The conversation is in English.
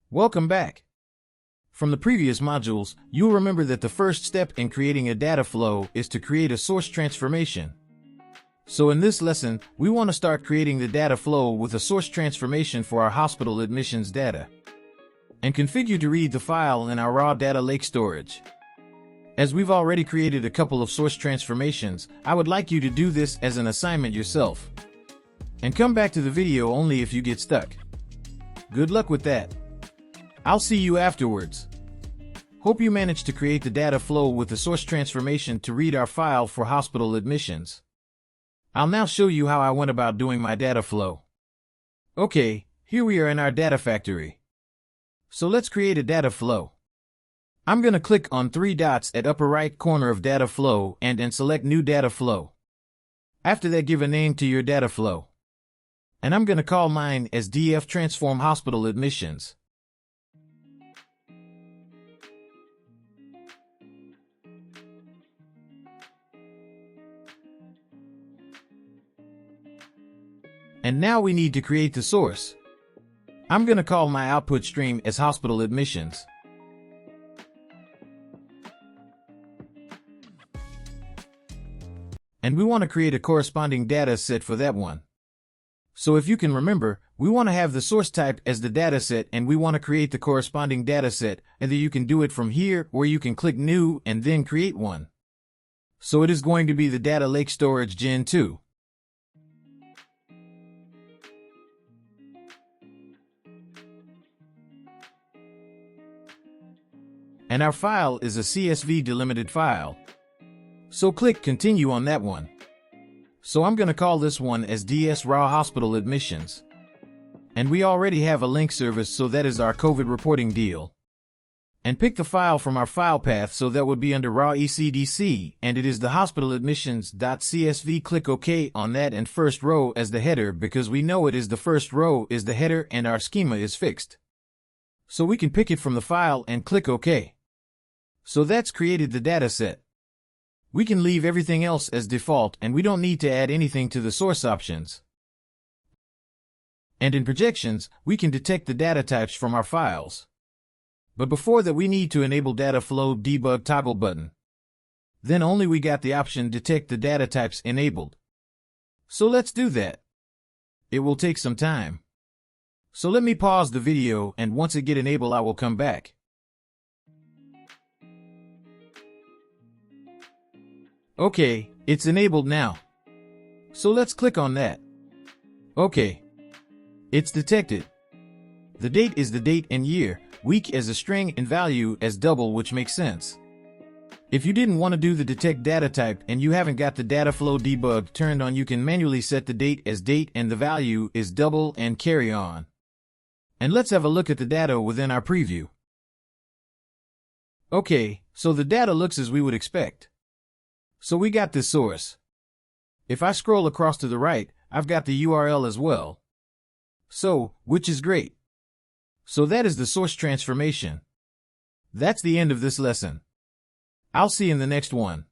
Welcome back. From the previous modules, you'll remember that the first step in creating a data flow is to create a source transformation. So in this lesson, we want to start creating the data flow with a source transformation for our hospital admissions data, and configure to read the file in our raw data lake storage. As we've already created a couple of source transformations, I would like you to do this as an assignment yourself, and come back to the video only if you get stuck. Good luck with that. I'll see you afterwards. Hope you managed to create the data flow with the source transformation to read our file for hospital admissions. I'll now show you how I went about doing my data flow. Okay, here we are in our data factory. So let's create a data flow. I'm going to click on three dots at upper right corner of data flow and select new data flow. After that, give a name to your data flow. And I'm going to call mine as DF Transform Hospital Admissions. And now we need to create the source. I'm going to call my output stream as hospital admissions. And we want to create a corresponding data set for that one. So if you can remember, we want to have the source type as the data set and we want to create the corresponding data set. Either you can do it from here or you can click new and then create one. So it is going to be the data lake storage Gen 2. And our file is a CSV delimited file. So click continue on that one. So I'm going to call this one as DS Raw Hospital Admissions. And we already have a link service, so that is our COVID reporting deal. And pick the file from our file path, so that would be under raw ECDC, and it is the hospitaladmissions.csv. Click OK on that and first row as the header, because we know it is the first row is the header and our schema is fixed. So we can pick it from the file and click OK. So that's created the data set. We can leave everything else as default and we don't need to add anything to the source options. And in projections, we can detect the data types from our files. But before that, we need to enable data flow debug toggle button. Then only we got the option detect the data types enabled. So let's do that. It will take some time. So let me pause the video, and once it get enabled I will come back. Okay, it's enabled now. So let's click on that. Okay. It's detected. The date is the date and year, week as a string and value as double, which makes sense. If you didn't want to do the detect data type and you haven't got the data flow debug turned on, you can manually set the date as date and the value is double and carry on. And let's have a look at the data within our preview. Okay, so the data looks as we would expect. So we got this source. If I scroll across to the right, I've got the URL as well. So, which is great. So that is the source transformation. That's the end of this lesson. I'll see you in the next one.